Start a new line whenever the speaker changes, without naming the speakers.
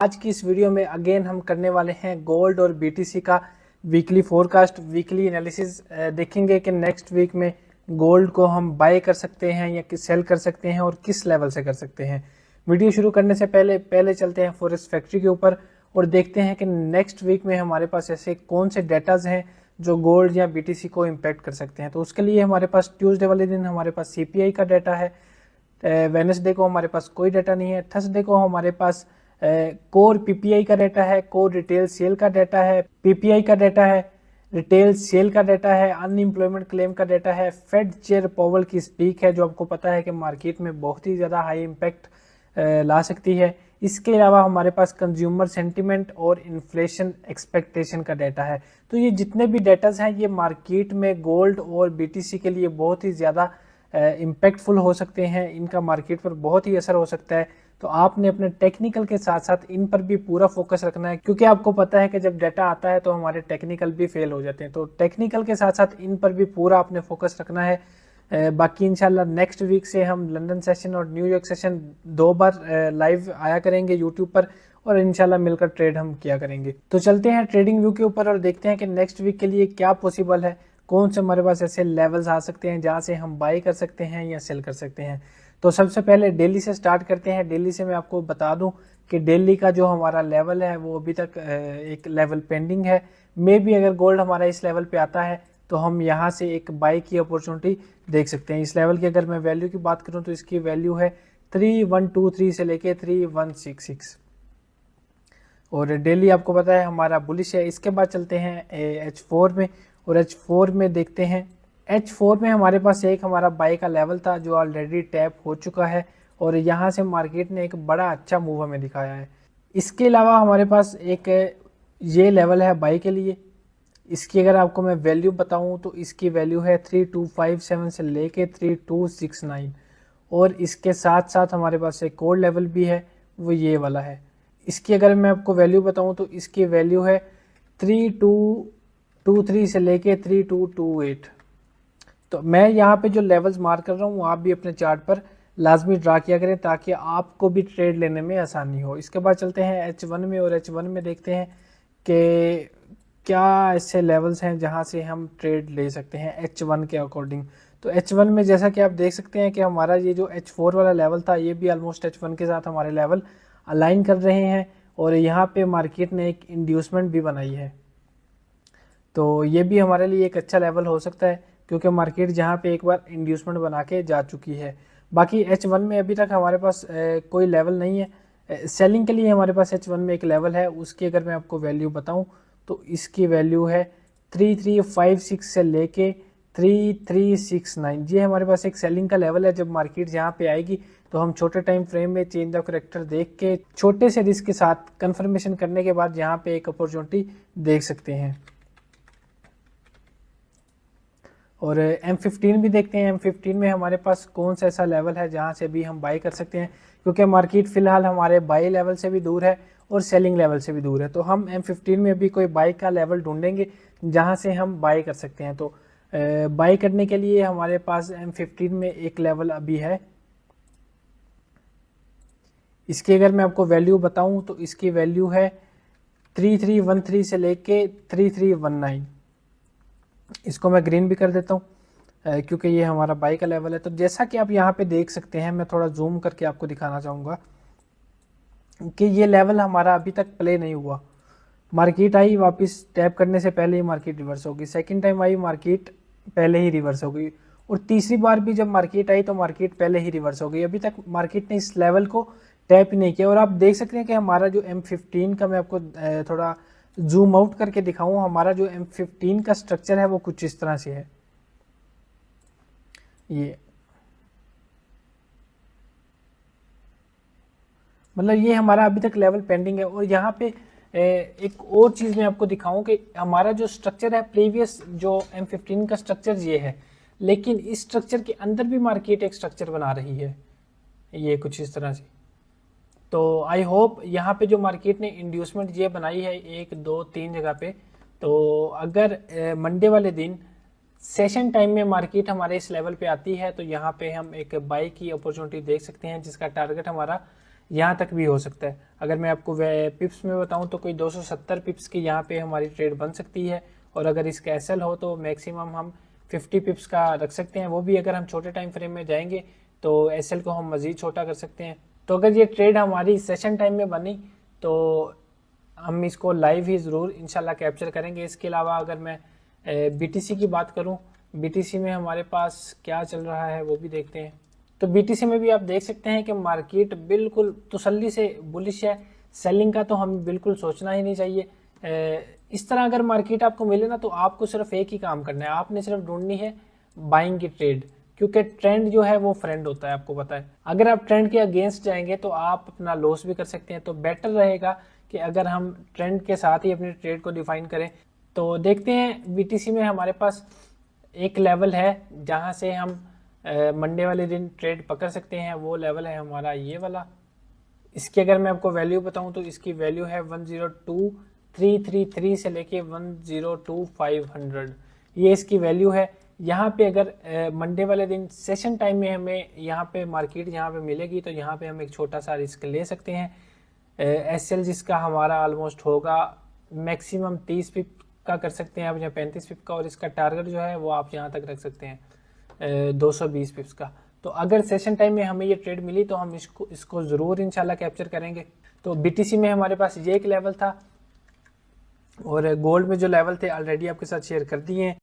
आज की इस वीडियो में अगेन हम करने वाले हैं गोल्ड और बीटीसी का वीकली फोरकास्ट, वीकली एनालिसिस। देखेंगे कि नेक्स्ट वीक में गोल्ड को हम बाय कर सकते हैं या सेल कर सकते हैं और किस लेवल से कर सकते हैं। वीडियो शुरू करने से पहले चलते हैं फॉरेक्स फैक्ट्री के ऊपर और देखते हैं कि नेक्स्ट वीक में हमारे पास ऐसे कौन से डेटाज हैं जो गोल्ड या बीटीसी को इम्पैक्ट कर सकते हैं। तो उसके लिए हमारे पास ट्यूसडे वाले दिन हमारे पास सीपीआई का डाटा है, वेडनेसडे को हमारे पास कोई डाटा नहीं है, थर्सडे को हमारे पास कोर पीपीआई का डाटा है, कोर रिटेल सेल का डाटा है, पीपीआई का डाटा है, रिटेल सेल का डाटा है, अनएम्प्लॉयमेंट क्लेम का डाटा है, फेड चेयर पॉवल की स्पीक है जो आपको पता है कि मार्केट में बहुत ही ज़्यादा हाई इम्पैक्ट ला सकती है। इसके अलावा हमारे पास कंज्यूमर सेंटिमेंट और इन्फ्लेशन एक्सपेक्टेशन का डाटा है। तो ये जितने भी डाटाज हैं ये मार्केट में गोल्ड और बीटीसी के लिए बहुत ही ज़्यादा इम्पैक्टफुल हो सकते हैं, इनका मार्केट पर बहुत ही असर हो सकता है। तो आपने अपने टेक्निकल के साथ साथ इन पर भी पूरा फोकस रखना है, क्योंकि आपको पता है कि जब डाटा आता है तो हमारे टेक्निकल भी फेल हो जाते हैं। तो टेक्निकल के साथ साथ इन पर भी पूरा आपने फोकस रखना है। बाकी इंशाल्लाह नेक्स्ट वीक से हम लंदन सेशन और न्यूयॉर्क सेशन 2 बार लाइव आया करेंगे यूट्यूब पर और इंशाल्लाह मिलकर ट्रेड हम किया करेंगे। तो चलते हैं ट्रेडिंग व्यू के ऊपर और देखते हैं कि नेक्स्ट वीक के लिए क्या पॉसिबल है, कौन से हमारे पास ऐसे लेवल्स आ सकते हैं जहां से हम बाय कर सकते हैं या सेल कर सकते हैं। तो सबसे पहले दिल्ली से स्टार्ट करते हैं। दिल्ली से मैं आपको बता दूं कि दिल्ली का जो हमारा लेवल है वो अभी तक एक लेवल पेंडिंग है। मे भी अगर गोल्ड हमारा इस लेवल पे आता है तो हम यहाँ से एक बाय की अपॉर्चुनिटी देख सकते हैं। इस लेवल की अगर मैं वैल्यू की बात करूं तो इसकी वैल्यू है 3123 से लेके 3166 और डेली आपको पता है हमारा बुलिश है। इसके बाद चलते हैं H4 में और H4 में देखते हैं। H4 में हमारे पास एक हमारा बाय का लेवल था जो ऑलरेडी टैप हो चुका है और यहाँ से मार्केट ने एक बड़ा अच्छा मूव हमें दिखाया है। इसके अलावा हमारे पास एक ये लेवल है बाय के लिए। इसकी अगर आपको मैं वैल्यू बताऊं तो इसकी वैल्यू है 3257 से लेके 3269 और इसके साथ साथ हमारे पास एक और लेवल भी है, वो ये वाला है। इसकी अगर मैं आपको वैल्यू बताऊं तो इसकी वैल्यू है 3223 से लेके 3228। तो मैं यहाँ पे जो लेवल्स मार्क कर रहा हूँ आप भी अपने चार्ट पर लाजमी ड्रा किया करें ताकि आपको भी ट्रेड लेने में आसानी हो। इसके बाद चलते हैं H1 में और H1 में देखते हैं कि क्या ऐसे लेवल्स हैं जहां से हम ट्रेड ले सकते हैं H1 के अकॉर्डिंग। तो H1 में जैसा कि आप देख सकते हैं कि हमारा ये जो H4 वाला लेवल था ये भी ऑलमोस्ट H1 के साथ हमारे लेवल अलाइन कर रहे हैं और यहाँ पे मार्केट ने एक इंड्यूसमेंट भी बनाई है। तो ये भी हमारे लिए एक अच्छा लेवल हो सकता है क्योंकि मार्केट जहाँ पे एक बार इंड्यूसमेंट बना के जा चुकी है। बाकी H1 में अभी तक हमारे पास कोई लेवल नहीं है। सेलिंग के लिए हमारे पास H1 में एक लेवल है, उसकी अगर मैं आपको वैल्यू बताऊं तो इसकी वैल्यू है 3356 से लेके 3369। ये हमारे पास एक सेलिंग का लेवल है। जब मार्केट यहाँ पे आएगी तो हम छोटे टाइम फ्रेम में चेंज ऑफ करेक्टर देख के छोटे से रिस्क के साथ कंफर्मेशन करने के बाद यहाँ पे एक अपॉर्चुनिटी देख सकते हैं। और M15 भी देखते हैं। M15 में हमारे पास कौन सा ऐसा लेवल है जहां से भी हम बाय कर सकते हैं, क्योंकि मार्केट फिलहाल हमारे बाय लेवल से भी दूर है और सेलिंग लेवल से भी दूर है। तो हम M15 में अभी कोई बाय का लेवल ढूंढेंगे जहां से हम बाय कर सकते हैं। तो बाय करने के लिए हमारे पास M15 में एक लेवल अभी है। इसकी अगर मैं आपको वैल्यू बताऊं तो इसकी वैल्यू है 3313 से लेके 3319। इसको मैं ग्रीन भी कर देता हूँ क्योंकि ये हमारा बाय का लेवल है। तो जैसा कि आप यहाँ पे देख सकते हैं, मैं थोड़ा जूम करके आपको दिखाना चाहूँगा कि ये लेवल हमारा अभी तक प्ले नहीं हुआ। मार्केट आई, वापस टैप करने से पहले ही मार्केट रिवर्स होगी, सेकंड टाइम आई मार्केट पहले ही रिवर्स हो गई और तीसरी बार भी जब मार्केट आई तो मार्केट पहले ही रिवर्स हो गई। अभी तक मार्केट ने इस लेवल को टैप ही नहीं किया। और आप देख सकते हैं कि हमारा जो M15 का, मैं आपको थोड़ा जूम आउट करके दिखाऊं, हमारा जो M15 का स्ट्रक्चर है वो कुछ इस तरह से है। ये मतलब ये हमारा अभी तक लेवल पेंडिंग है। और यहाँ पे एक और चीज मैं आपको दिखाऊं कि हमारा जो स्ट्रक्चर है, प्रीवियस जो M15 का स्ट्रक्चर ये है, लेकिन इस स्ट्रक्चर के अंदर भी मार्केट एक स्ट्रक्चर बना रही है, ये कुछ इस तरह से। तो आई होप यहाँ पे जो मार्केट ने इंड्यूसमेंट ये बनाई है 1 2 3 जगह पे, तो अगर मंडे वाले दिन सेशन टाइम में मार्केट हमारे इस लेवल पे आती है तो यहाँ पे हम एक बाय की अपॉर्चुनिटी देख सकते हैं जिसका टारगेट हमारा यहाँ तक भी हो सकता है। अगर मैं आपको पिप्स में बताऊं तो कोई 270 पिप्स की यहाँ पे हमारी ट्रेड बन सकती है, और अगर इसका एसएल हो तो मैक्सिमम हम 50 पिप्स का रख सकते हैं। वो भी अगर हम छोटे टाइम फ्रेम में जाएंगे तो एसएल को हम मज़ीद छोटा कर सकते हैं। तो अगर ये ट्रेड हमारी सेशन टाइम में बनी तो हम इसको लाइव ही ज़रूर इंशाल्लाह कैप्चर करेंगे। इसके अलावा अगर मैं बीटीसी की बात करूं, बीटीसी में हमारे पास क्या चल रहा है वो भी देखते हैं। तो बीटीसी में भी आप देख सकते हैं कि मार्केट बिल्कुल तसल्ली से बुलिश है। सेलिंग का तो हमें बिल्कुल सोचना ही नहीं चाहिए। इस तरह अगर मार्केट आपको मिले ना तो आपको सिर्फ एक ही काम करना है, आपने सिर्फ ढूंढनी है बाइंग की ट्रेड, क्योंकि ट्रेंड जो है वो फ्रेंड होता है, आपको पता है। अगर आप ट्रेंड के अगेंस्ट जाएंगे तो आप अपना लॉस भी कर सकते हैं। तो बेटर रहेगा कि अगर हम ट्रेंड के साथ ही अपनी ट्रेड को डिफाइन करें। तो देखते हैं बीटीसी में हमारे पास एक लेवल है जहां से हम मंडे वाले दिन ट्रेड पकड़ सकते हैं, वो लेवल है हमारा ये वाला। इसकी अगर मैं आपको वैल्यू बताऊं तो इसकी वैल्यू है 102,333 से लेके 102,500, ये इसकी वैल्यू है। यहाँ पे अगर मंडे वाले दिन सेशन टाइम में हमें यहाँ पे मार्केट यहाँ पे मिलेगी तो यहाँ पे हम एक छोटा सा रिस्क ले सकते हैं। एसएल जिसका हमारा ऑलमोस्ट होगा मैक्सिमम 30 पिप का कर सकते हैं आप, या 35 पिप का, और इसका टारगेट जो है वो आप यहाँ तक रख सकते हैं 220 पिप्स का। तो अगर सेशन टाइम में हमें ये ट्रेड मिली तो हम इसको ज़रूर इंशाल्लाह कैप्चर करेंगे। तो बीटीसी में हमारे पास ये एक लेवल था, और गोल्ड में जो लेवल थे ऑलरेडी आपके साथ शेयर कर दिए हैं।